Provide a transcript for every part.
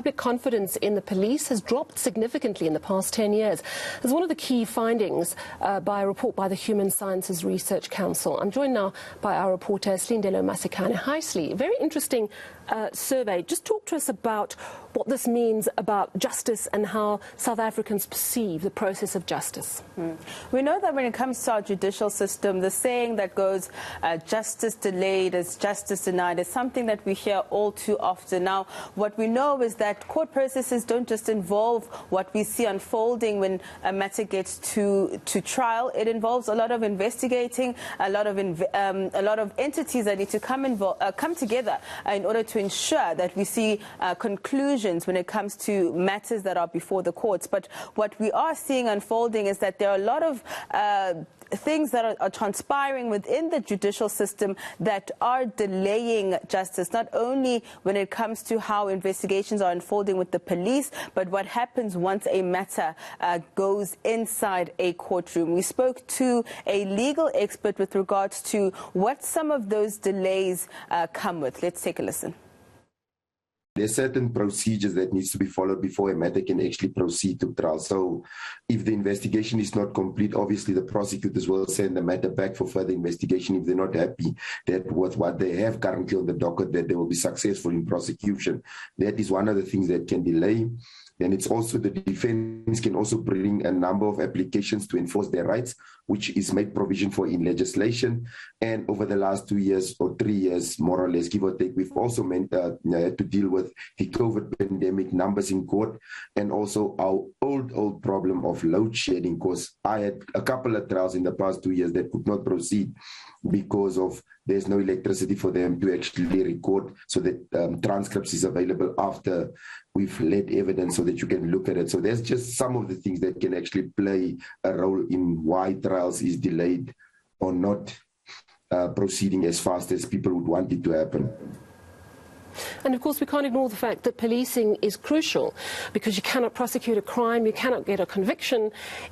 public confidence in the police has dropped significantly in the past 10 years. It's one of the key findings by a report by the Human Sciences Research Council. I'm joined now by our reporter, Silindelo Masikane. Hi, Sli. Very interesting survey. Just talk to us about what this means about justice and how South Africans perceive the process of justice. We know that when it comes to our judicial system, the saying that goes, justice delayed is justice denied, is something that we hear all too often. Now, what we know is that court processes don't just involve what we see unfolding when a matter gets to trial. It involves a lot of investigating, a lot of entities that need to come together in order to ensure that we see conclusions when it comes to matters that are before the courts. But what we are seeing unfolding is that there are a lot of things that are transpiring within the judicial system that are delaying justice, not only when it comes to how investigations are unfolding with the police, but what happens once a matter goes inside a courtroom. We spoke to a legal expert with regards to what some of those delays come with. Let's take a listen. There's certain procedures that needs to be followed before a matter can actually proceed to trial. So if the investigation is not complete, obviously the prosecutors will send the matter back for further investigation if they're not happy that with what they have currently on the docket that they will be successful in prosecution. That is one of the things that can delay. Then it's also the defense can also bring a number of applications to enforce their rights, which is made provision for in legislation. And over the last 2 years or 3 years, more or less, give or take, we've also had to deal with the COVID pandemic numbers in court and also our old problem of load shedding, because I had a couple of trials in the past 2 years that could not proceed because of there's no electricity for them to actually record, so that transcripts is available after we've led evidence so that you can look at it. So there's just some of the things that can actually play a role in why trials is delayed or not proceeding as fast as people would want it to happen. And of course we can't ignore the fact that policing is crucial, because you cannot prosecute a crime, you cannot get a conviction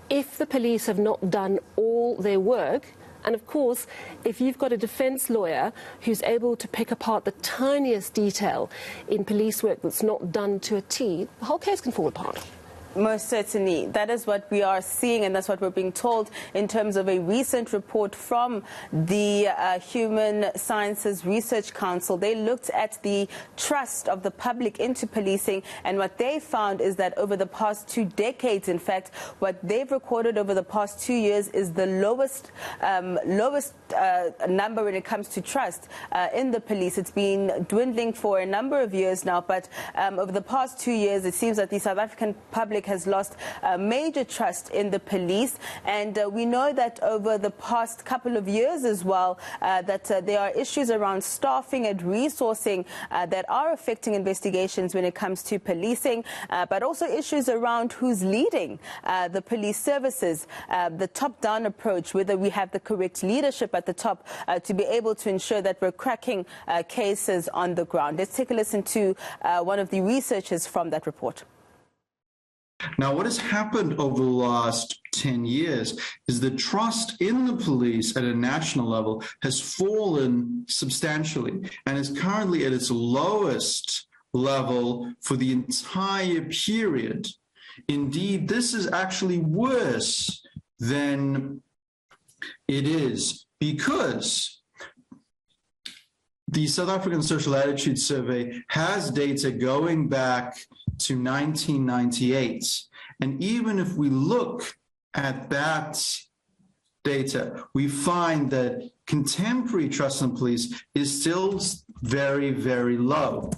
if the police have not done all their work. And of course, if you've got a defense lawyer who's able to pick apart the tiniest detail in police work that's not done to a T, the whole case can fall apart. Most certainly. That is what we are seeing, and that's what we're being told in terms of a recent report from the Human Sciences Research Council. They looked at the trust of the public into policing, and what they found is that over the past 2 decades, in fact, what they've recorded over the past 2 years is the lowest number when it comes to trust in the police. It's been dwindling for a number of years now, but over the past 2 years, it seems that the South African public has lost major trust in the police, and we know that over the past couple of years as well that there are issues around staffing and resourcing that are affecting investigations when it comes to policing, but also issues around who's leading the police services, the top-down approach, whether we have the correct leadership at the top to be able to ensure that we're cracking cases on the ground. Let's take a listen to one of the researchers from that report. Now, what has happened over the last 10 years is the trust in the police at a national level has fallen substantially and is currently at its lowest level for the entire period. Indeed, this is actually worse than it is, because the South African Social Attitude Survey has data going back to 1998. And even if we look at that data, we find that contemporary trust in police is still very, very low.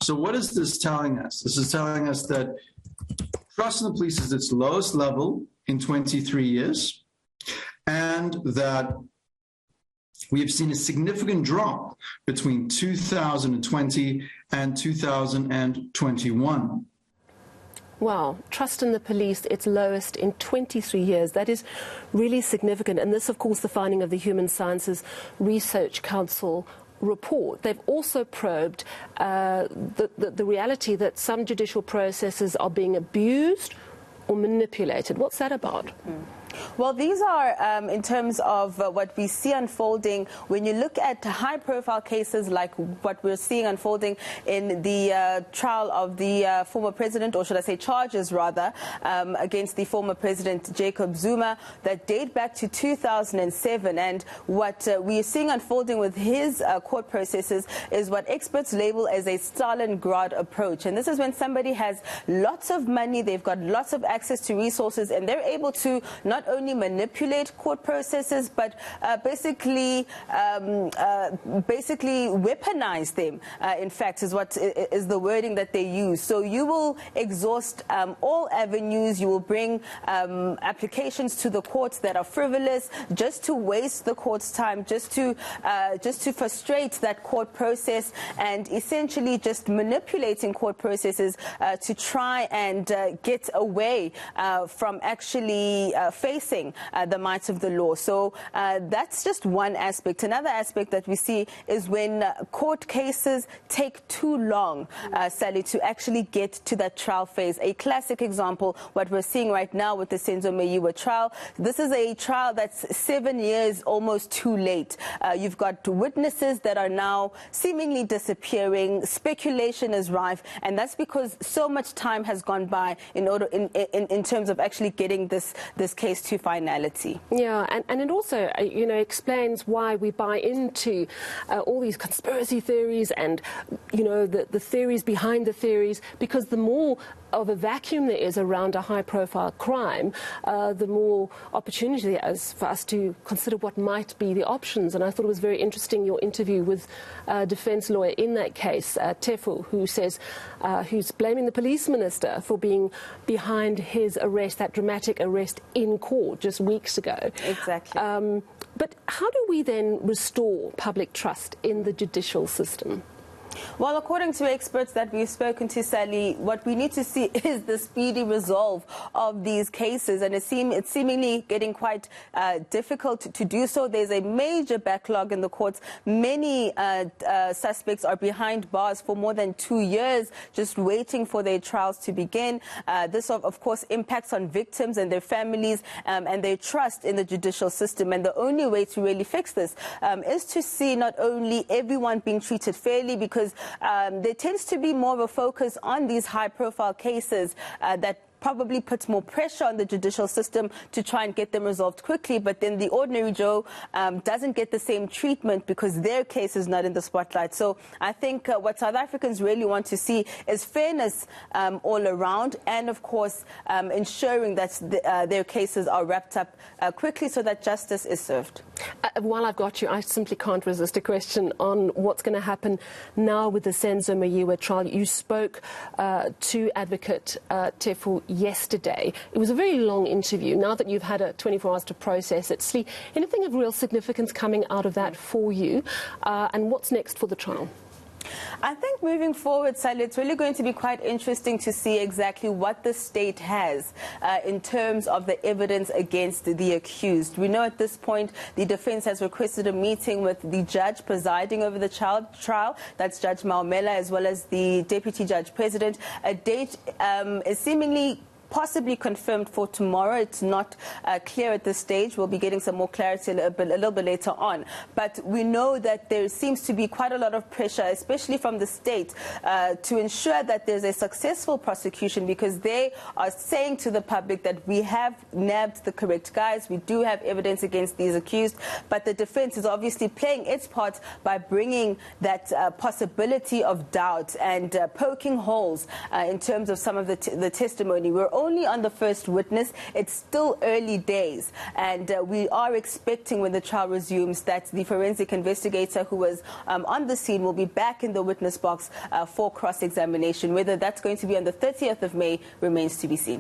So what is this telling us? This is telling us that trust in the police is its lowest level in 23 years, and that we have seen a significant drop between 2020 and 2021. Wow, trust in the police, its lowest in 23 years. That is really significant. And this, of course, the finding of the Human Sciences Research Council report. They've also probed the reality that some judicial processes are being abused or manipulated. What's that about? Well, these are in terms of what we see unfolding when you look at high-profile cases like what we're seeing unfolding in the trial of the former president, or should I say charges rather, against the former president Jacob Zuma that date back to 2007. And what we are seeing unfolding with his court processes is what experts label as a Stalingrad approach. And this is when somebody has lots of money, they've got lots of access to resources, and they're able to not only manipulate court processes, but basically weaponize them. In fact, is what is the wording that they use. So you will exhaust all avenues. You will bring applications to the courts that are frivolous, just to waste the court's time, just to frustrate that court process, and essentially just manipulating court processes to try and get away from actually facing the might of the law. So that's just one aspect. Another aspect that we see is when court cases take too long, Sally, to actually get to that trial phase. A classic example, what we're seeing right now with the Senzo Meyiwa trial. This is a trial that's 7 years almost too late. You've got witnesses that are now seemingly disappearing. Speculation is rife, and that's because so much time has gone by in terms of actually getting this case to finality. Yeah, and it also, explains why we buy into all these conspiracy theories and, the theories behind the theories, because the more of a vacuum there is around a high-profile crime, the more opportunity there is for us to consider what might be the options. And I thought it was very interesting, your interview with a defence lawyer in that case, Tefu, who says, who's blaming the police minister for being behind his arrest, that dramatic arrest in court just weeks ago. Exactly. But how do we then restore public trust in the judicial system? Well, according to experts that we've spoken to, Sally, what we need to see is the speedy resolve of these cases, and it's seemingly getting quite difficult to do so. There's a major backlog in the courts. Many suspects are behind bars for more than 2 years, just waiting for their trials to begin. This, of course, impacts on victims and their families and their trust in the judicial system. And the only way to really fix this is to see not only everyone being treated fairly, because there tends to be more of a focus on these high-profile cases that probably puts more pressure on the judicial system to try and get them resolved quickly, but then the ordinary Joe doesn't get the same treatment because their case is not in the spotlight. So I think what South Africans really want to see is fairness all around, and of course ensuring that their cases are wrapped up quickly so that justice is served. While I've got you, I simply can't resist a question on what's going to happen now with the Senzo Meyiwa trial. You spoke to Advocate Tefu yesterday. It was a very long interview. Now that you've had 24 hours to process it, Slee, anything of real significance coming out of that for you? And what's next for the trial? I think moving forward, Sally, it's really going to be quite interesting to see exactly what the state has in terms of the evidence against the accused. We know at this point the defense has requested a meeting with the judge presiding over the trial, that's Judge Maumela, as well as the Deputy Judge President. A date is seemingly possibly confirmed for tomorrow. It's not clear at this stage. We'll be getting some more clarity a little bit later on. But we know that there seems to be quite a lot of pressure, especially from the state, to ensure that there's a successful prosecution, because they are saying to the public that we have nabbed the correct guys, we do have evidence against these accused, but the defense is obviously playing its part by bringing that possibility of doubt and poking holes in terms of some of the testimony. We're only on the first witness. It's still early days, and we are expecting, when the trial resumes, that the forensic investigator who was on the scene will be back in the witness box for cross-examination. Whether that's going to be on the 30th of May remains to be seen.